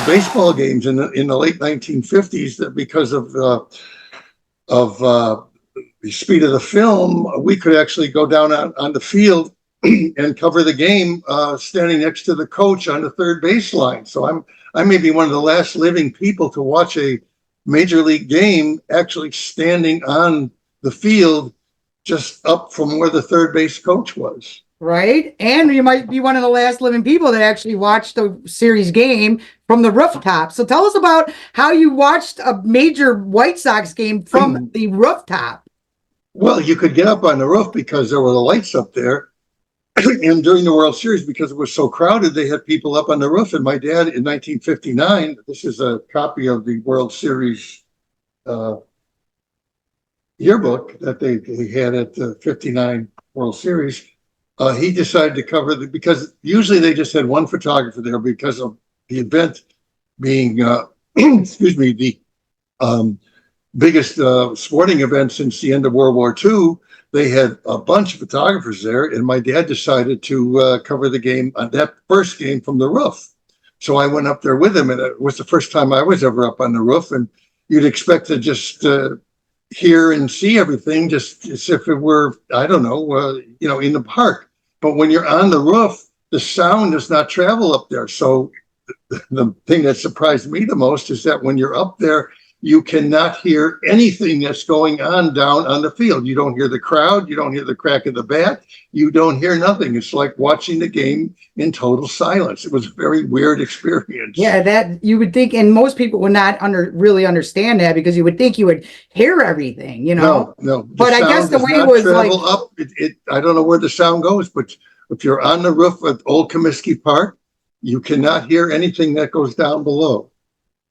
baseball games in the late 1950s that because of the speed of the film, we could actually go down on the field and cover the game standing next to the coach on the third baseline. So I may be one of the last living people to watch a major league game actually standing on the field just up from where the third base coach was. Right. And you might be one of the last living people that actually watched the series game from the rooftop. So tell us about how you watched a major White Sox game from the rooftop. Well, you could get up on the roof because there were the lights up there. And during the World Series, because it was so crowded, they had people up on the roof. And my dad in 1959, this is a copy of the World Series yearbook that they had at the 59 World Series. He decided to cover because usually they just had one photographer there because of the event being, excuse me, the biggest sporting event since the end of World War II. They had a bunch of photographers there, and my dad decided to cover the game on that first game from the roof. So I went up there with him, and it was the first time I was ever up on the roof. And you'd expect to just hear and see everything just as if it were, I don't know, in the park. But when you're on the roof, the sound does not travel up there. So the thing that surprised me the most is that when you're up there, you cannot hear anything that's going on down on the field. You don't hear the crowd. You don't hear the crack of the bat. You don't hear nothing. It's like watching the game in total silence. It was a very weird experience. Yeah, that you would think, and most people would not really understand that because you would think you would hear everything, No. But I guess the way it was like up, I don't know where the sound goes, but if you're on the roof at Old Comiskey Park, you cannot hear anything that goes down below.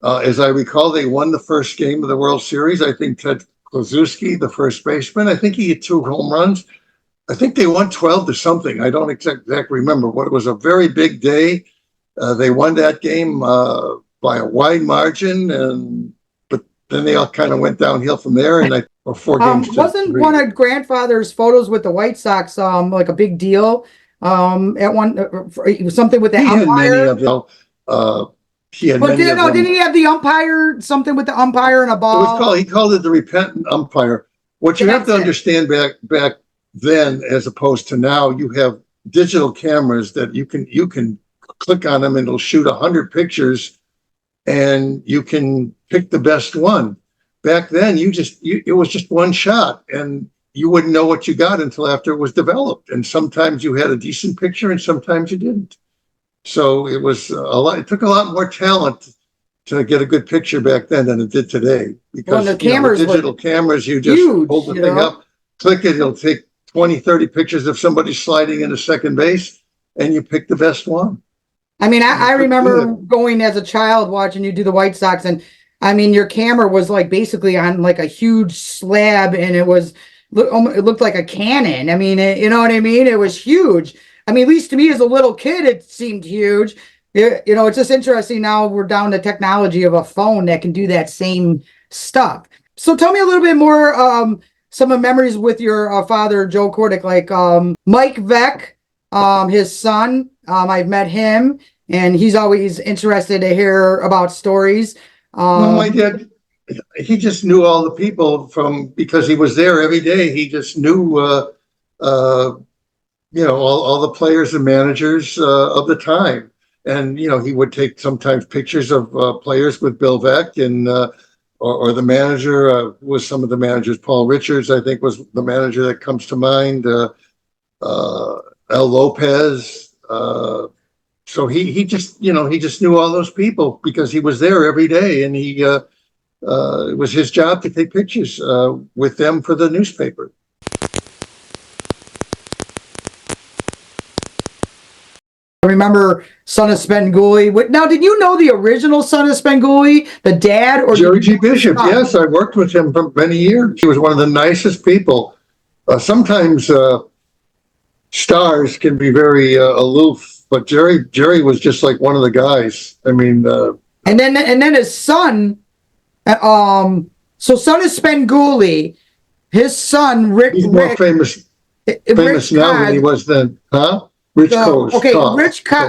As I recall, they won the first game of the World Series. I think Ted Kluszewski, the first baseman, I think he hit 2 home runs. I think they won 12 to something. I don't exactly remember, but it was a very big day. They won that game by a wide margin, but then they all kind of went downhill from there. And or 4 games. Wasn't one of grandfather's photos with the White Sox like a big deal? At one something with the umpire. Didn't he have the umpire, something with the umpire and a ball? He called it the repentant umpire. What you have to understand back then, as opposed to now, you have digital cameras that you can click on them and it'll shoot 100 pictures and you can pick the best one. Back then, it was just one shot and you wouldn't know what you got until after it was developed. And sometimes you had a decent picture and sometimes you didn't. So it was it took a lot more talent to get a good picture back then than it did today. Because the digital cameras, you just hold the thing up, click it, it'll take 20, 30 pictures of somebody sliding into second base, and you pick the best one. I mean, I remember going as a child watching you do the White Sox, and I mean, your camera was like basically on like a huge slab, and it looked like a cannon. I mean, you know what I mean? It was huge. I mean, at least to me as a little kid, it seemed huge. It's just interesting now we're down to technology of a phone that can do that same stuff. So tell me a little bit more, some of memories with your father, Joe Kordick, like Mike Veck, his son. I've met him, and he's always interested to hear about stories. My dad, he just knew all the people because he was there every day. He just knew all the players and managers of the time. And, he would take sometimes pictures of players with Bill Veck and or the manager was some of the managers. Paul Richards, I think, was the manager that comes to mind. El Lopez. So he just knew all those people because he was there every day. And it was his job to take pictures with them for the newspaper. I remember Son of Svengoolie. Now, did you know the original Son of Svengoolie, the dad? Or Jerry G. Bishop, yes. I worked with him for many years. He was one of the nicest people. Sometimes stars can be very aloof, but Jerry was just like one of the guys. I mean... And then his son, so Son of Svengoolie, his son, Rick... He's more famous now than he was then, huh? Rich Koz. Okay,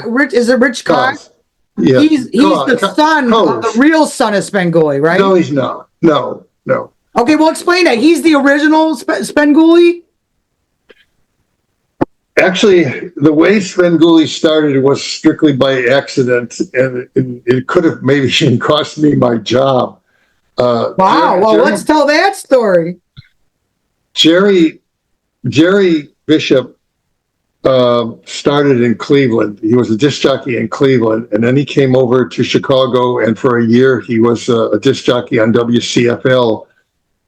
Rich is it Rich Koz? Yeah. He's the son of the real son of Svengoolie, right? No, he's not. No. Okay, well, explain that. He's the original Svengoolie? Actually, the way Svengoolie started was strictly by accident, and it could have maybe even cost me my job. Wow. Well, let's tell that story. Jerry Bishop started in Cleveland. He was a disc jockey in Cleveland, and then he came over to Chicago, and for a year he was a disc jockey on WCFL,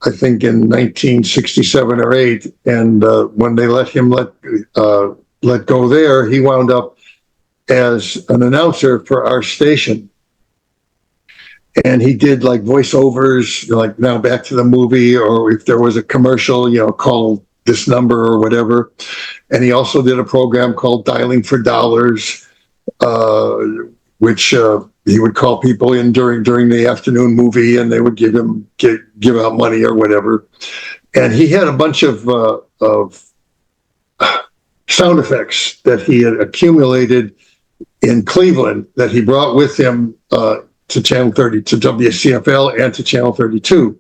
I think in 1967 or 8. And when they let him let go there, he wound up as an announcer for our station. And he did like voiceovers, like Now Back to the Movie, or if there was a commercial, call this number or whatever. And he also did a program called Dialing for Dollars, which he would call people in during the afternoon movie, and they would give out money or whatever. And he had a bunch of sound effects that he had accumulated in Cleveland that he brought with him to Channel 30, to WCFL, and to Channel 32.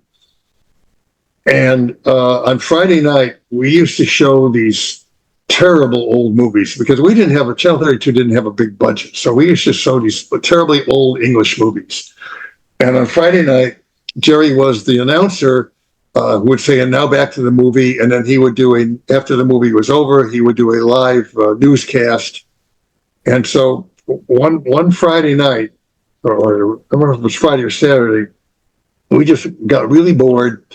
And on Friday night, we used to show these terrible old movies because we didn't have Channel 32 didn't have a big budget. So we used to show these terribly old English movies. And on Friday night, Jerry was the announcer who would say, and now back to the movie. And then he would do after the movie was over, he would do a live newscast. And so one Friday night, or I don't know if it was Friday or Saturday, we just got really bored.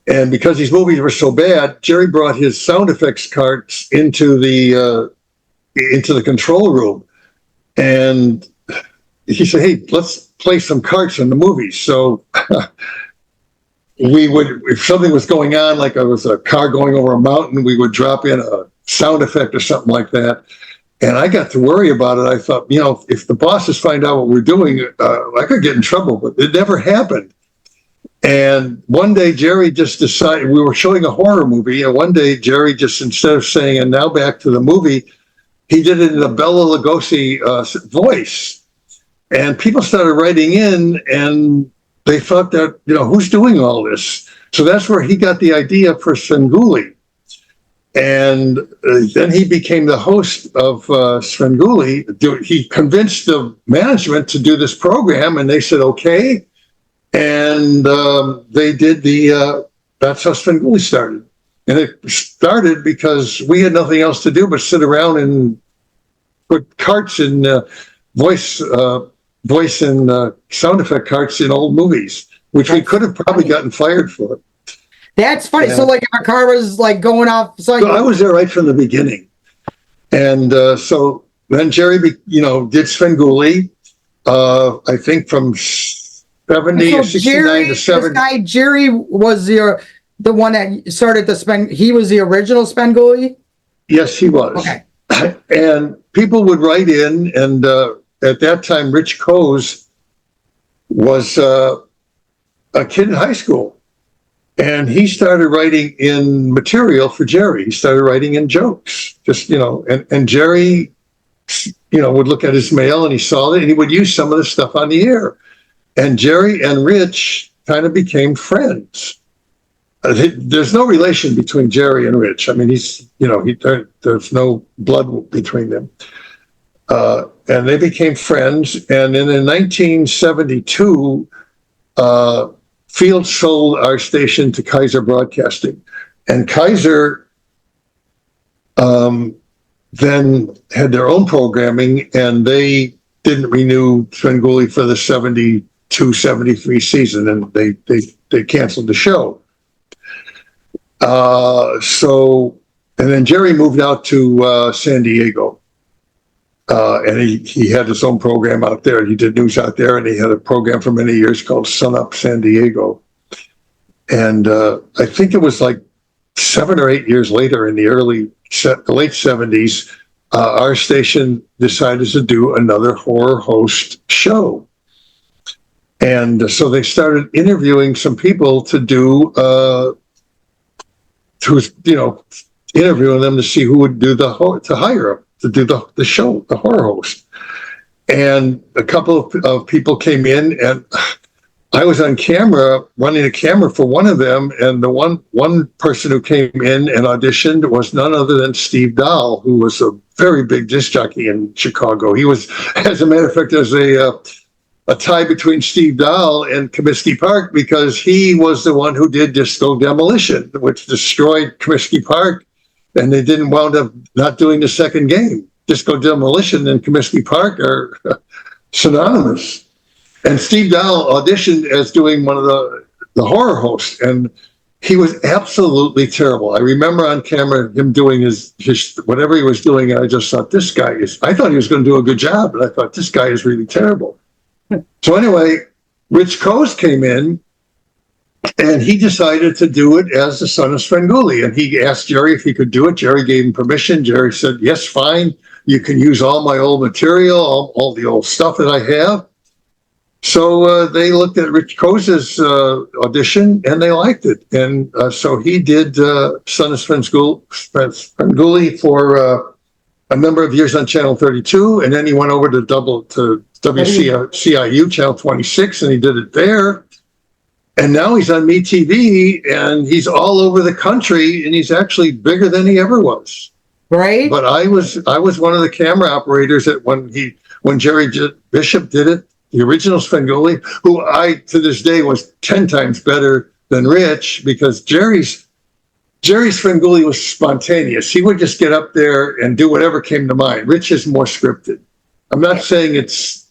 And because these movies were so bad, Jerry brought his sound effects carts into the control room, and he said, "Hey, let's play some carts in the movies." So we would, if something was going on, like there was a car going over a mountain, we would drop in a sound effect or something like that. And I got to worry about it. I thought, if the bosses find out what we're doing, I could get in trouble. But it never happened. And one day Jerry just decided, we were showing a horror movie, and one day Jerry just, instead of saying, and now back to the movie, he did it in a Bela Lugosi voice. And people started writing in, and they thought that, who's doing all this? So that's where he got the idea for Svengoolie. And then he became the host of Svengoolie. He convinced the management to do this program, and they said, okay. And they did that's how Svengoolie started. And it started because we had nothing else to do but sit around and put carts in voice and sound effect carts in old movies, which we could have probably gotten fired for. That's funny. So like if a car was like going off. So I was there right from the beginning. And so then Jerry, did Svengoolie, I think from 70 or 69 to 70. This guy, Jerry, was the one that started he was the original Svengoolie? Yes, he was. Okay. And people would write in, and at that time, Rich Coase was a kid in high school. And he started writing in material for Jerry. He started writing in jokes, and Jerry, would look at his mail and he saw it and he would use some of the stuff on the air. And Jerry and Rich kind of became friends. There's no relation between Jerry and Rich. I mean, there's no blood between them. And they became friends. And then in 1972, Field sold our station to Kaiser Broadcasting. And Kaiser then had their own programming, and they didn't renew Svengoolie for the 72-73 season, and they canceled the show. And then Jerry moved out to San Diego. And he had his own program out there. He did news out there, and he had a program for many years called Sun Up San Diego. And I think it was like 7 or 8 years later, in the late 70s, our station decided to do another horror host show. And so they started interviewing some people to do, interviewing them to see who would do to hire them to do the show, the horror host. and a couple of people came in, and I was on camera, running a camera for one of them, and the one person who came in and auditioned was none other than Steve Dahl, who was a very big disc jockey in Chicago. He was, as a matter of fact, there's a tie between Steve Dahl and Comiskey Park, because he was the one who did Disco Demolition, which destroyed Comiskey Park, and they didn't wound up not doing the second game. Disco Demolition and Comiskey Park are synonymous. And Steve Dahl auditioned as doing one of the horror hosts, and he was absolutely terrible. I remember on camera him doing his whatever he was doing, and I just thought, this guy is, I thought he was going to do a good job, but I thought, this guy is really terrible. So anyway, Rich Coase came in, and he decided to do it as the son of Svengoolie. And he asked Jerry if he could do it. Jerry gave him permission. Jerry said, yes, fine. You can use all my old material, all the old stuff that I have. So they looked at Rich Coase's audition, and they liked it. And so he did Son of Svengoolie for a number of years on Channel 32. And then he went over to WCIU, Channel 26, and he did it there. And now he's on MeTV, and he's all over the country, and he's actually bigger than he ever was. Right. But I was one of the camera operators that when Jerry Bishop did it, the original Svengoolie, who I to this day was 10 times better than Rich, because Jerry Svengoolie was spontaneous. He would just get up there and do whatever came to mind. Rich is more scripted. I'm not saying it's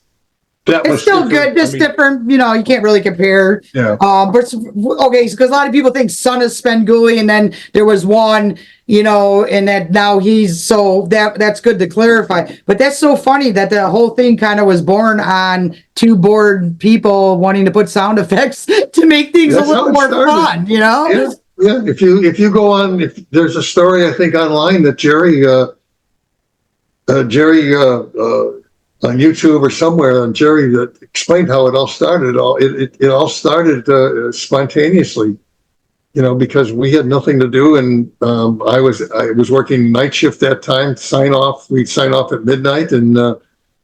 still good, just different. You know, you can't really compare. Yeah. But okay, because a lot of people think Son of Svengoolie, and then there was one, you know, and that now he's that's good to clarify. But that's so funny that the whole thing kind of was born on two bored people wanting to put sound effects to make things a little more fun. You know. Yeah. If you go on, if there's a story I think online that Jerry on YouTube or somewhere, on Jerry, that explained how it all started. It all started spontaneously, you know, because we had nothing to do, and I was working night shift that time. We'd sign off at midnight, and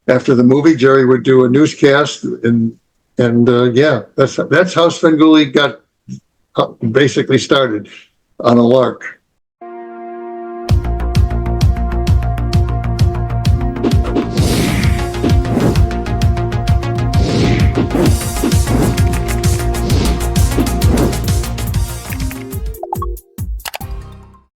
after the movie, Jerry would do a newscast, and yeah, that's how Svengoolie got basically started, on a lark.